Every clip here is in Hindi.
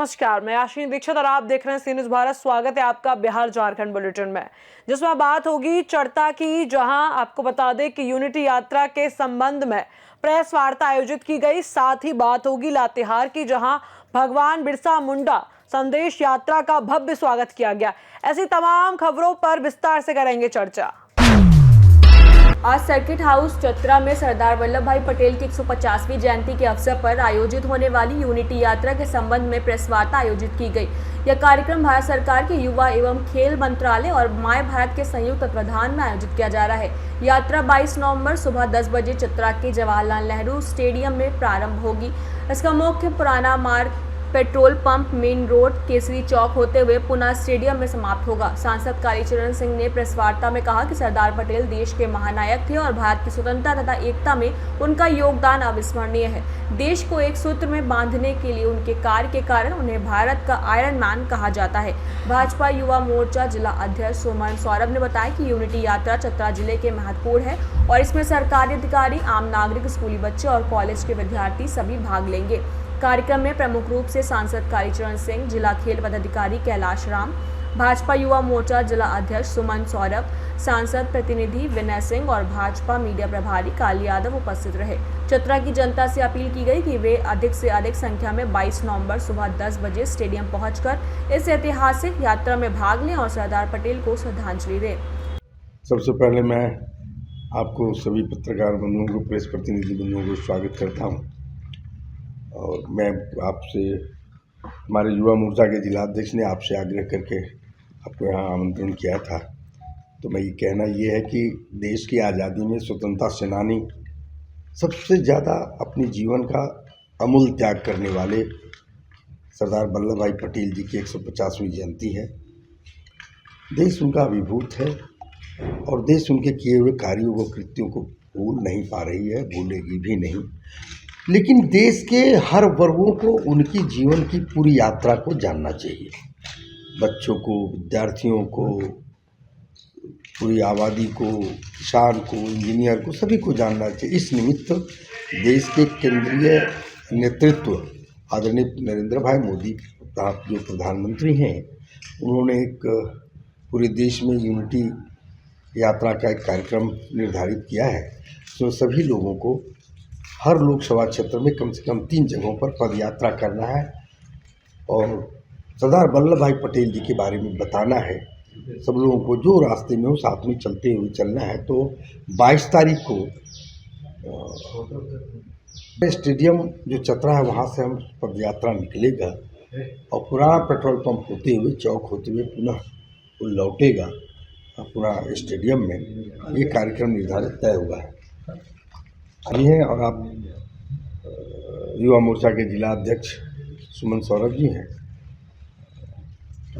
नमस्कार, मैं आशीष दीक्षित और आप देख रहे हैं सी न्यूज़ भारत। स्वागत है आपका बिहार झारखंड बुलेटिन में, जिसमें बात होगी चर्चा की, जहां आपको बता दें कि यूनिटी यात्रा के संबंध में प्रेस वार्ता आयोजित की गई। साथ ही बात होगी लातेहार की, जहां भगवान बिरसा मुंडा संदेश यात्रा का भव्य स्वागत किया गया। ऐसी तमाम खबरों पर विस्तार से करेंगे चर्चा। आज सर्किट हाउस चतरा में सरदार वल्लभ भाई पटेल की 150वीं जयंती के अवसर पर आयोजित होने वाली यूनिटी यात्रा के संबंध में प्रेस वार्ता आयोजित की गई। यह कार्यक्रम भारत सरकार के युवा एवं खेल मंत्रालय और माय भारत के संयुक्त तत्वाधान में आयोजित किया जा रहा है। यात्रा 22 नवंबर सुबह 10 बजे चतरा के जवाहरलाल नेहरू स्टेडियम में प्रारंभ होगी। इसका मुख्य पुराना मार्ग petrol pump main road Kesari Chowk होते हुए पुनः स्टेडियम में समाप्त होगा। सांसद कालीचरण सिंह ने प्रेस वार्ता में कहा कि सरदार पटेल देश के महानायक थे और भारत की स्वतंत्रता तथा एकता में उनका योगदान अविस्मरणीय है। देश को एक सूत्र में बांधने के लिए उनके कार्य के कारण उन्हें भारत का आयरन मैन कहा जाता है। भाजपा युवा मोर्चा जिला अध्यक्ष सुमन सौरभ ने बताया कि यूनिटी यात्रा चतरा जिले के महत्वपूर्ण है और इसमें सरकारी अधिकारी, आम नागरिक, स्कूली बच्चे और कॉलेज के विद्यार्थी सभी भाग लेंगे। कार्यक्रम में प्रमुख रूप से सांसद कालीचरण सिंह, जिला खेल पदाधिकारी कैलाश राम, भाजपा युवा मोर्चा जिला अध्यक्ष सुमन सौरभ, सांसद प्रतिनिधि विनय सिंह और भाजपा मीडिया प्रभारी काली यादव उपस्थित रहे। चतरा की जनता से अपील की गई कि वे अधिक से अधिक संख्या में 22 नवंबर सुबह 10 बजे स्टेडियम पहुंचकर इस ऐतिहासिक यात्रा में भाग लें और सरदार पटेल को श्रद्धांजलि दें। सबसे पहले मैं आपको सभी पत्रकार बंधुओं को, प्रेस प्रतिनिधि बंधुओं को स्वागत करता हूँ। और मैं आपसे, हमारे युवा मोर्चा के जिलाध्यक्ष ने आपसे आग्रह करके आपको यहाँ आमंत्रण किया था। तो मैं ये कहना ये है कि देश की आज़ादी में स्वतंत्रता सेनानी, सबसे ज़्यादा अपने जीवन का अमूल्य त्याग करने वाले सरदार वल्लभ भाई पटेल जी की 150वीं जयंती है। देश उनका अभिभूत है और देश उनके किए हुए कार्यों व कृत्यों को भूल नहीं पा रही है, भूलेगी भी नहीं। लेकिन देश के हर वर्गों को उनकी जीवन की पूरी यात्रा को जानना चाहिए। बच्चों को, विद्यार्थियों को, पूरी आबादी को, किसान को, इंजीनियर को, सभी को जानना चाहिए। इस निमित्त देश के केंद्रीय नेतृत्व आदरणीय नरेंद्र भाई मोदी जो प्रधानमंत्री हैं, उन्होंने एक पूरे देश में यूनिटी यात्रा का एक कार्यक्रम निर्धारित किया है। तो सभी लोगों को हर लोकसभा क्षेत्र में कम से कम 3 जगहों पर पद यात्रा करना है और सरदार वल्लभ भाई पटेल जी के बारे में बताना है। सब लोगों को जो रास्ते में हो साथ में चलते हुए चलना है। तो 22 तारीख को स्टेडियम जो चतरा है वहाँ से हम पद यात्रा निकलेगा और पुराना पेट्रोल पंप होते हुए, चौक होते हुए पुनः वो लौटेगा पूरा स्टेडियम में। ये कार्यक्रम निर्धारित तय हुआ है ये है। और आप युवा मोर्चा के जिला अध्यक्ष सुमन सौरभ जी हैं।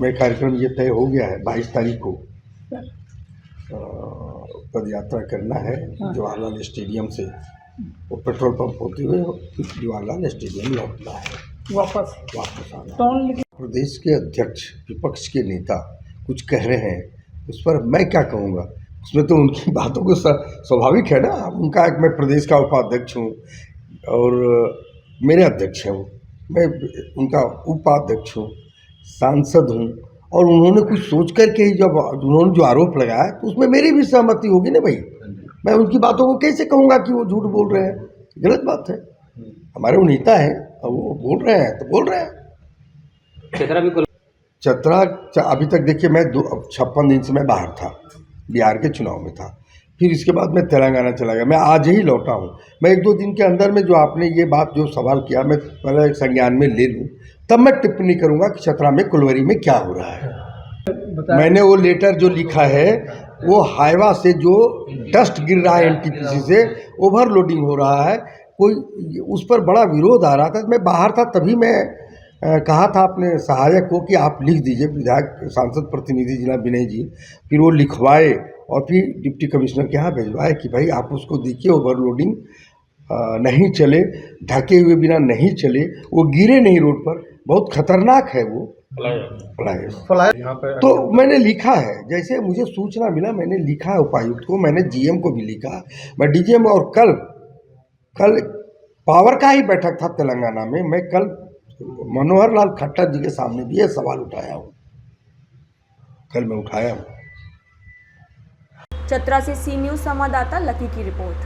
मैं कार्यक्रम ये तय हो गया है 22 तारीख को पद यात्रा करना है जवाहरलाल स्टेडियम से, वो पेट्रोल पंप होते हुए जवाहरलाल स्टेडियम लौटना है, वापस आना। प्रदेश के अध्यक्ष, विपक्ष के नेता कुछ कह रहे हैं, उस पर मैं क्या कहूँगा। उसमें तो उनकी बातों को स्वाभाविक है ना। उनका एक, मैं प्रदेश का उपाध्यक्ष हूँ और मेरे अध्यक्ष हैं वो, मैं उनका उपाध्यक्ष हूँ, सांसद हूँ और उन्होंने कुछ सोच करके ही जब उन्होंने जो आरोप लगाया तो उसमें मेरी भी सहमति होगी ना भाई। मैं उनकी बातों को कैसे कहूँगा कि वो झूठ बोल रहे हैं, गलत बात है। हमारे वो नेता हैं और वो बोल रहे हैं तो बोल रहे हैं। चतरा अभी तक देखिए, मैं 56 दिन से मैं बाहर था, बिहार के चुनाव में था। फिर इसके बाद मैं तेलंगाना चला गया। मैं आज ही लौटा हूँ। मैं 1-2 दिन के अंदर में जो आपने ये बात जो सवाल किया, मैं पहले संज्ञान में ले लूँ, तब मैं टिप्पणी करूँगा कि चतरा में कुलवरी में क्या हो रहा है। मैंने वो लेटर जो लिखा है, वो हाईवा से जो डस्ट गिर रहा है, NTPC से ओवरलोडिंग हो रहा है, कोई उस पर बड़ा विरोध आ रहा था। मैं बाहर था, तभी मैं कहा था अपने सहायक को कि आप लिख दीजिए, विधायक सांसद प्रतिनिधि जिला विनय जी। फिर वो लिखवाए और फिर डिप्टी कमिश्नर के यहाँ भिजवाए कि भाई आप उसको देखिए, ओवरलोडिंग नहीं चले, ढके हुए बिना नहीं चले, वो गिरे नहीं रोड पर, बहुत खतरनाक है वो फ्लाई। तो मैंने लिखा है, जैसे मुझे सूचना मिला मैंने लिखा है उपायुक्त को, मैंने GM को भी लिखा, मैं DGM। और कल पावर का ही बैठक था तेलंगाना में, मैं कल मनोहर लाल खट्टर जी के सामने भी ये सवाल उठाया हूँ, कल मैं उठाया हूँ। चतरा से सी न्यूज संवाददाता लकी की रिपोर्ट।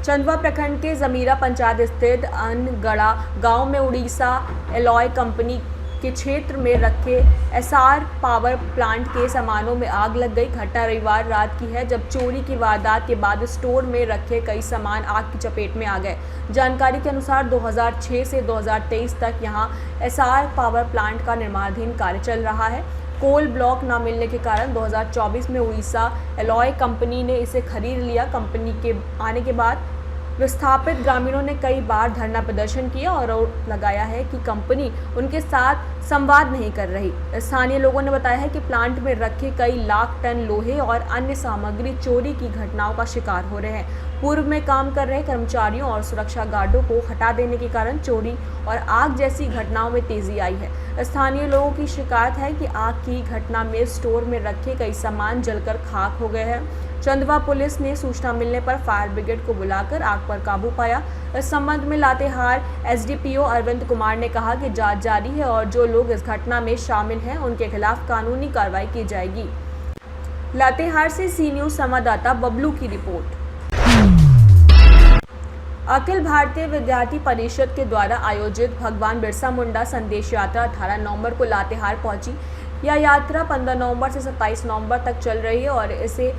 चंदवा प्रखंड के जमीरा पंचायत स्थित अनगढ़ा गांव में उड़ीसा एलॉय कंपनी के क्षेत्र में रखे एसआर पावर प्लांट के सामानों में आग लग गई। घटना रविवार रात की है, जब चोरी की वारदात के बाद स्टोर में रखे कई सामान आग की चपेट में आ गए। जानकारी के अनुसार 2006 से 2023 तक यहां एसआर पावर प्लांट का निर्माणाधीन कार्य चल रहा है। कोल ब्लॉक न मिलने के कारण 2024 में उड़ीसा एलॉय कंपनी ने इसे खरीद लिया। कंपनी के आने के बाद विस्थापित ग्रामीणों ने कई बार धरना प्रदर्शन किया और आरोप लगाया है कि कंपनी उनके साथ संवाद नहीं कर रही। स्थानीय लोगों ने बताया है कि प्लांट में रखे कई लाख टन लोहे और अन्य सामग्री चोरी की घटनाओं का शिकार हो रहे हैं। पूर्व में काम कर रहे कर्मचारियों और सुरक्षा गार्डों को हटा देने के कारण चोरी और आग जैसी घटनाओं में तेजी आई है। स्थानीय लोगों की शिकायत है कि आग की घटना में स्टोर में रखे कई सामान जलकर खाक हो गए हैं। चंदवा पुलिस ने सूचना मिलने पर फायर ब्रिगेड को बुलाकर आग पर काबू पाया। इस संबंध में लातेहार एसडीपीओ अरविंद कुमार ने कहा कि जांच जारी है और जो लोग इस घटना में शामिल हैं उनके खिलाफ कानूनी कार्रवाई की जाएगी। लातेहार से सी न्यूज संवाददाता बबलू की रिपोर्ट। अखिल भारतीय विद्यार्थी परिषद के द्वारा आयोजित भगवान बिरसा मुंडा संदेश यात्रा 18 नवंबर को लातेहार पहुंची। यह यात्रा 15 नवंबर से 27 नवंबर तक चल रही है और इसे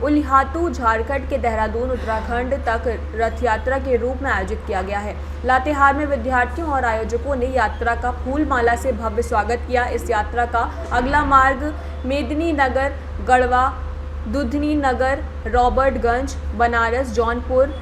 उलिहातू झारखंड के देहरादून उत्तराखंड तक रथ यात्रा के रूप में आयोजित किया गया है। लातेहार में विद्यार्थियों और आयोजकों ने यात्रा का फूल माला से भव्य स्वागत किया। इस यात्रा का अगला मार्ग मेदिनी नगर, गढ़वा, दुधनी नगर, रॉबर्टगंज, बनारस, जौनपुर,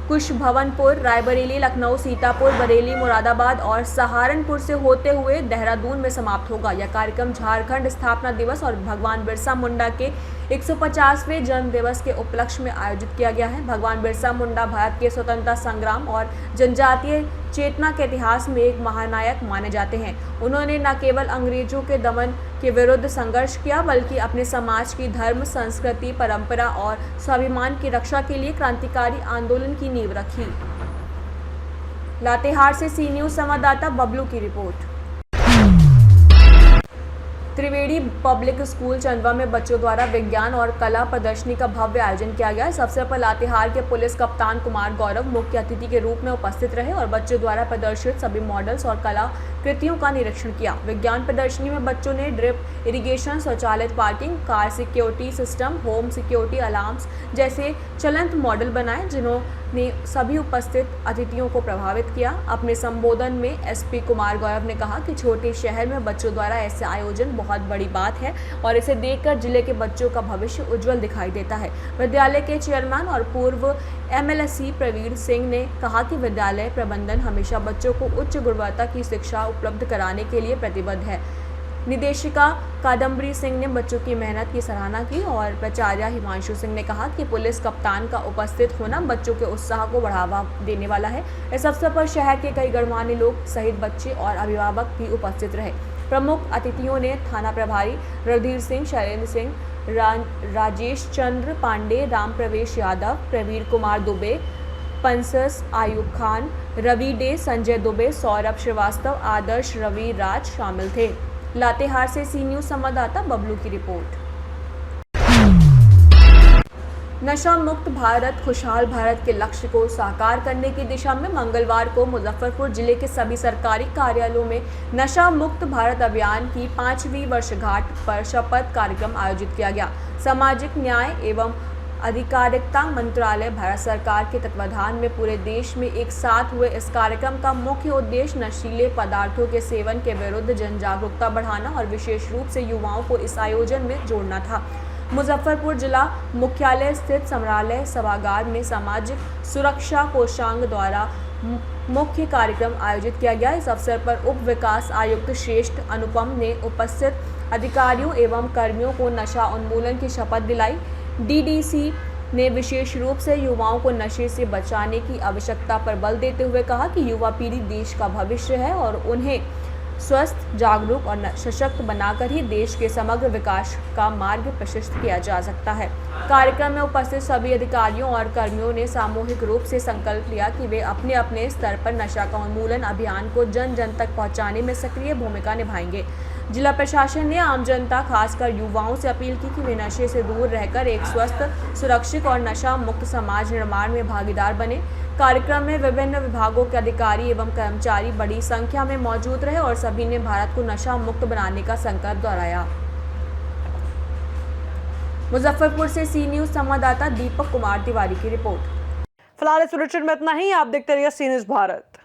कुशभवनपुर, रायबरेली, लखनऊ, सीतापुर, बरेली, मुरादाबाद और सहारनपुर से होते हुए देहरादून में समाप्त होगा। यह कार्यक्रम झारखंड स्थापना दिवस और भगवान बिरसा मुंडा के 150वें जन्म दिवस के उपलक्ष्य में आयोजित किया गया है। भगवान बिरसा मुंडा भारत के स्वतंत्रता संग्राम और जनजातीय चेतना के इतिहास में एक महानायक माने जाते हैं। उन्होंने न केवल अंग्रेजों के दमन के विरुद्ध संघर्ष किया, बल्कि अपने समाज की धर्म, संस्कृति, परंपरा और स्वाभिमान की रक्षा के लिए क्रांतिकारी आंदोलन की नींव रखी। लातेहार से सी न्यूज संवाददाता बबलू की रिपोर्ट। त्रिवेणी पब्लिक स्कूल चंदवा में बच्चों द्वारा विज्ञान और कला प्रदर्शनी का भव्य आयोजन किया गया। इस अवसर पर लातेहार के पुलिस कप्तान कुमार गौरव मुख्य अतिथि के रूप में उपस्थित रहे और बच्चों द्वारा प्रदर्शित सभी मॉडल्स और कला कृतियों का निरीक्षण किया। विज्ञान प्रदर्शनी में बच्चों ने ड्रिप इरिगेशन, स्वचालित parking, car security system, home security alarms जैसे चलंत मॉडल बनाए, जिन्होंने सभी उपस्थित अतिथियों को प्रभावित किया। अपने संबोधन में एसपी कुमार गौरव ने कहा कि छोटे शहर में बच्चों द्वारा ऐसे आयोजन बहुत बड़ी बात है और इसे देखकर जिले के बच्चों का भविष्य उज्जवल दिखाई देता है। विद्यालय के चेयरमैन और पूर्व एमएलसी प्रवीण सिंह ने कहा कि विद्यालय प्रबंधन हमेशा बच्चों को उच्च गुणवत्ता की शिक्षा उपलब्ध कराने के लिए प्रतिबद्ध है। निदेशिका कादम्बरी सिंह ने बच्चों की मेहनत की सराहना की और प्राचार्य हिमांशु सिंह ने कहा कि पुलिस कप्तान का उपस्थित होना बच्चों के उत्साह को बढ़ावा देने वाला है। इस अवसर पर शहर के कई गणमान्य लोग सहित बच्चे और अभिभावक भी उपस्थित रहे। प्रमुख अतिथियों ने थाना प्रभारी रणधीर सिंह, शैलेंद्र सिंह, राजेश चंद्र पांडे, राम प्रवेश यादव, प्रवीण कुमार दुबे, पंसस आयुब खान, रवि डे, संजय दुबे, सौरभ श्रीवास्तव, आदर्श रवि राज शामिल थे। लातेहार से सी न्यूज संवाददाता बबलू की रिपोर्ट। नशा मुक्त भारत, खुशहाल भारत के लक्ष्य को साकार करने की दिशा में मंगलवार को मुजफ्फरपुर जिले के सभी सरकारी कार्यालयों में नशा मुक्त भारत अभियान की 5वीं वर्षगांठ पर शपथ कार्यक्रम आयोजित किया गया। सामाजिक न्याय एवं अधिकारिता मंत्रालय, भारत सरकार के तत्वाधान में पूरे देश में एक साथ हुए इस कार्यक्रम का मुख्य उद्देश्य नशीले पदार्थों के सेवन के विरुद्ध जन जागरूकता बढ़ाना और विशेष रूप से युवाओं को इस आयोजन में जोड़ना था। मुजफ्फरपुर जिला मुख्यालय स्थित समरालय सभागार में सामाजिक सुरक्षा कोषांग द्वारा मुख्य कार्यक्रम आयोजित किया गया। इस अवसर पर उप विकास आयुक्त श्रेष्ठ अनुपम ने उपस्थित अधिकारियों एवं कर्मियों को नशा उन्मूलन की शपथ दिलाई। डीडीसी ने विशेष रूप से युवाओं को नशे से बचाने की आवश्यकता पर बल देते हुए कहा कि युवा पीढ़ी देश का भविष्य है और उन्हें स्वस्थ, जागरूक और सशक्त बनाकर ही देश के समग्र विकास का मार्ग प्रशस्त किया जा सकता है। कार्यक्रम में उपस्थित सभी अधिकारियों और कर्मियों ने सामूहिक रूप से संकल्प लिया कि वे अपने अपने स्तर पर नशा का उन्मूलन अभियान को जन जन तक पहुंचाने में सक्रिय भूमिका निभाएंगे। जिला प्रशासन ने आम जनता, खासकर युवाओं से अपील की कि वे नशे से दूर रहकर एक स्वस्थ, सुरक्षित और नशा मुक्त समाज निर्माण में भागीदार बने। कार्यक्रम में विभिन्न विभागों के अधिकारी एवं कर्मचारी बड़ी संख्या में मौजूद रहे और सभी ने भारत को नशा मुक्त बनाने का संकल्प दोहराया। मुजफ्फरपुर से सी न्यूज संवाददाता दीपक कुमार तिवारी की रिपोर्ट। फिलहाल इस बुलेटिन में इतना ही। आप देखते रहिए सी न्यूज़ भारत।